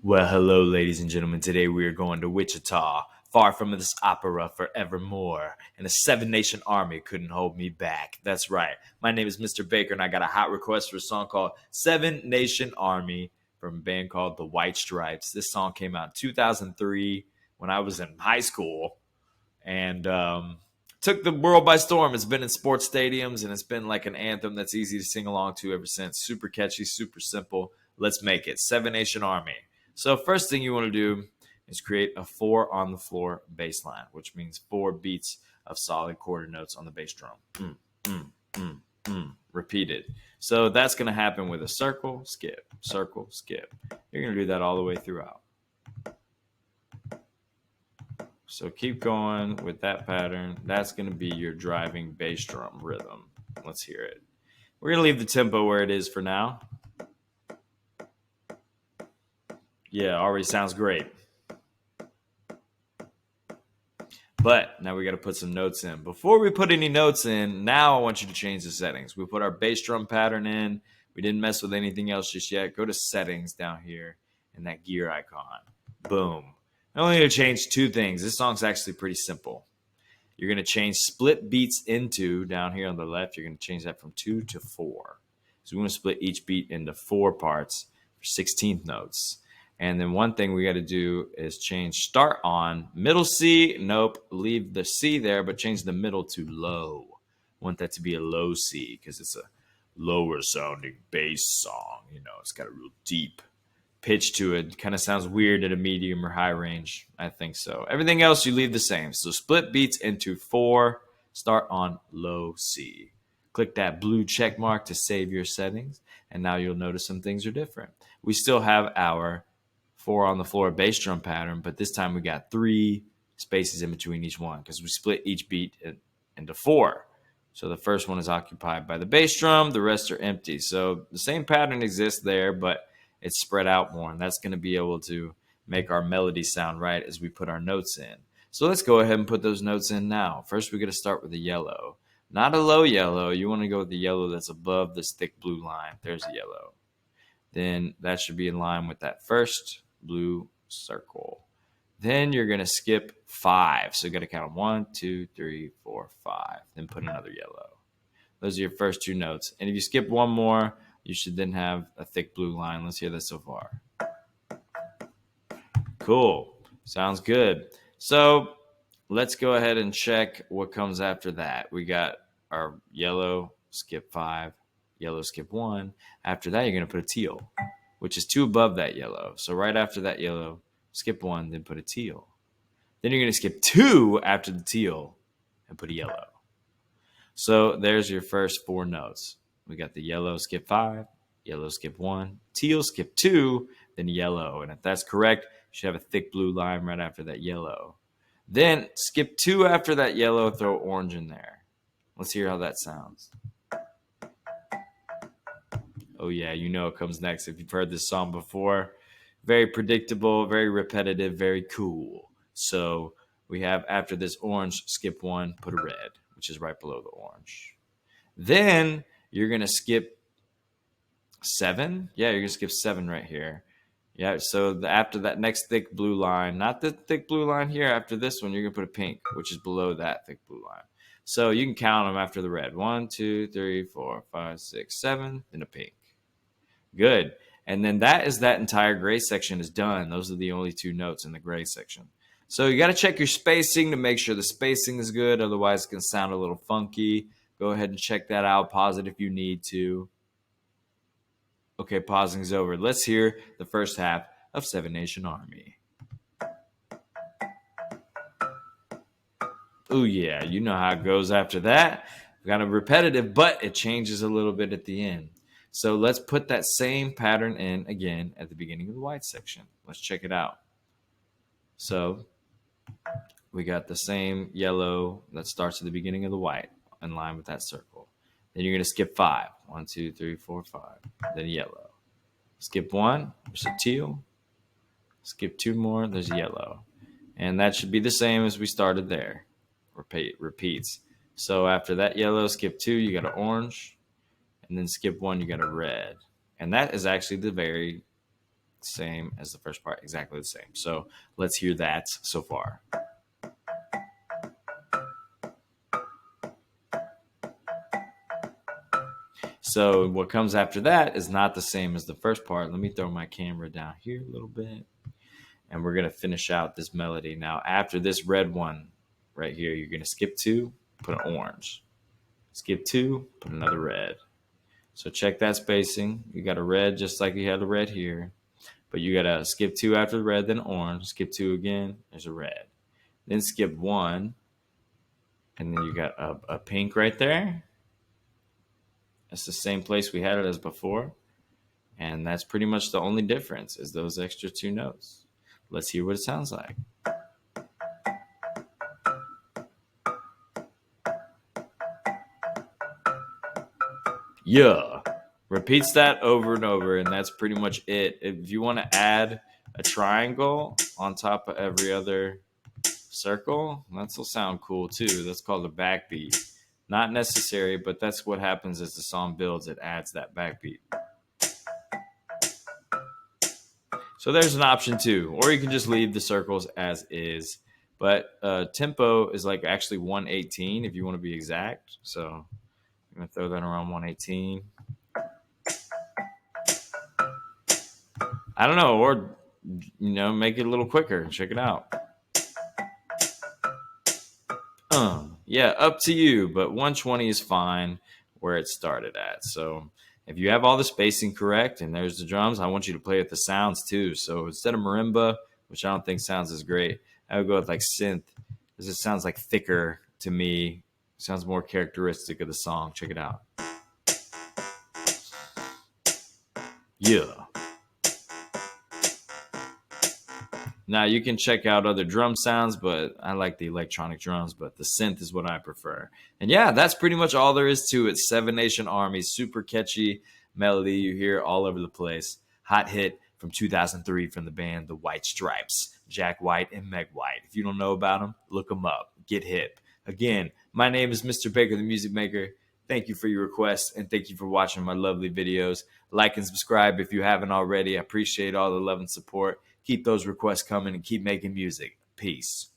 Well, hello, ladies and gentlemen. Today we are going to Wichita, far from this opera forevermore. And a seven-nation army couldn't hold me back. That's right. My name is Mr. Baker, and I got a hot request for a song called Seven Nation Army from a band called The White Stripes. This song came out in 2003 when I was in high school and took the world by storm. It's been in sports stadiums, and it's been like an anthem that's easy to sing along to ever since. Super catchy, super simple. Let's make it. Seven Nation Army. So first thing you want to do is create a 4 on the floor bass line, which means 4 beats of solid quarter notes on the bass drum. Repeated. So that's going to happen with a circle, skip, circle, skip. You're going to do that all the way throughout. So keep going with that pattern. That's going to be your driving bass drum rhythm. Let's hear it. We're going to leave the tempo where it is for now. Yeah, already sounds great. But now we got to put some notes in. Before we put any notes in, now I want you to change the settings. We put our bass drum pattern in. We didn't mess with anything else just yet. Go to settings down here and that gear icon. Boom. I only need to change 2 things. This song's actually pretty simple. You're going to change split beats into, down here on the left, you're going to change that from 2 to 4. So we want to split each beat into 4 parts for 16th notes. And then one thing we got to do is change start on middle C. Nope, leave the C there, but change the middle to low. Want that to be a low C because it's a lower sounding bass song. You know, it's got a real deep pitch to it. Kind of sounds weird at a medium or high range. I think so. Everything else you leave the same. So split beats into 4. Start on low C. Click that blue check mark to save your settings. And now you'll notice some things are different. We still have our 4 on the floor bass drum pattern, but this time we got 3 spaces in between each one because we split each beat into 4. So the first one is occupied by the bass drum, the rest are empty. So the same pattern exists there, but it's spread out more, and that's going to be able to make our melody sound right as we put our notes in. So let's go ahead and put those notes in now. First, we're going to start with the yellow. Not a low yellow. You want to go with the yellow that's above this thick blue line. There's a yellow. Then that should be in line with that first blue circle. Then you're going to skip 5. So you got to count 1, 2, 3, 4, 5. Then put another yellow. Those are your first 2 notes. And if you skip one more, you should then have a thick blue line. Let's hear that so far. Cool. Sounds good. So let's go ahead and check what comes after that. We got our yellow, skip 5, yellow, skip 1. After that, you're going to put a teal, which is 2 above that yellow. So right after that yellow, skip 1, then put a teal. Then you're going to skip 2 after the teal and put a yellow. So there's your first 4 notes. We got the yellow, skip 5, yellow, skip 1, teal, skip 2, then yellow. And if that's correct, you should have a thick blue line right after that yellow. Then skip 2 after that yellow, throw orange in there. Let's hear how that sounds. Oh, yeah, you know it comes next if you've heard this song before. Very predictable, very repetitive, very cool. So we have after this orange, skip 1, put a red, which is right below the orange. Then you're going to skip 7. Yeah, you're going to skip 7 right here. Yeah, so after that next thick blue line, not the thick blue line here, after this one, you're going to put a pink, which is below that thick blue line. So you can count them after the red. 1, 2, 3, 4, 5, 6, 7, then a pink. Good. And then that entire gray section is done. Those are the only 2 notes in the gray section. So you got to check your spacing to make sure the spacing is good. Otherwise, it can sound a little funky. Go ahead and check that out. Pause it if you need to. Okay, pausing is over. Let's hear the first half of Seven Nation Army. Oh, yeah. You know how it goes after that. Kind of repetitive, but it changes a little bit at the end. So let's put that same pattern in again at the beginning of the white section. Let's check it out. So we got the same yellow that starts at the beginning of the white in line with that circle. Then you're going to skip 5. 1, 2, 3, 4, 5. Then yellow. Skip 1, there's a teal. Skip 2 more, there's a yellow. And that should be the same as we started there. Repeats. So after that yellow, skip 2, you got an orange. And then skip 1, you got a red. And that is actually the very same as the first part, exactly the same. So let's hear that so far. So what comes after that is not the same as the first part. Let me throw my camera down here a little bit. And we're going to finish out this melody. Now, after this red one right here, you're going to skip 2, put an orange. Skip 2, put another red. So check that spacing. You got a red just like you had a red here. But you got to skip 2 after the red, then orange. Skip 2 again, there's a red. Then skip 1, and then you got a pink right there. That's the same place we had it as before. And that's pretty much the only difference is those extra 2 notes. Let's hear what it sounds like. Yeah. Repeats that over and over, and that's pretty much it. If you want to add a triangle on top of every other circle, that'll sound cool too. That's called a backbeat. Not necessary, but that's what happens as the song builds. It adds that backbeat. So there's an option too, or you can just leave the circles as is. But tempo is like actually 118 if you want to be exact. So I'm gonna throw that around 118. I don't know, or make it a little quicker. Check it out. Yeah, up to you, but 120 is fine where it started at. So if you have all the spacing correct and there's the drums, I want you to play with the sounds too. So instead of marimba, which I don't think sounds as great, I would go with like synth, because it sounds like thicker to me. It sounds more characteristic of the song. Check it out. Yeah. Now you can check out other drum sounds, but I like the electronic drums, but the synth is what I prefer. And yeah, that's pretty much all there is to it. Seven Nation Army, super catchy melody you hear all over the place. Hot hit from 2003 from the band The White Stripes, Jack White and Meg White. If you don't know about them, look them up. Get hip. Again, my name is Mr. Baker, the Music Maker. Thank you for your requests, and thank you for watching my lovely videos. Like and subscribe if you haven't already. I appreciate all the love and support. Keep those requests coming and keep making music. Peace.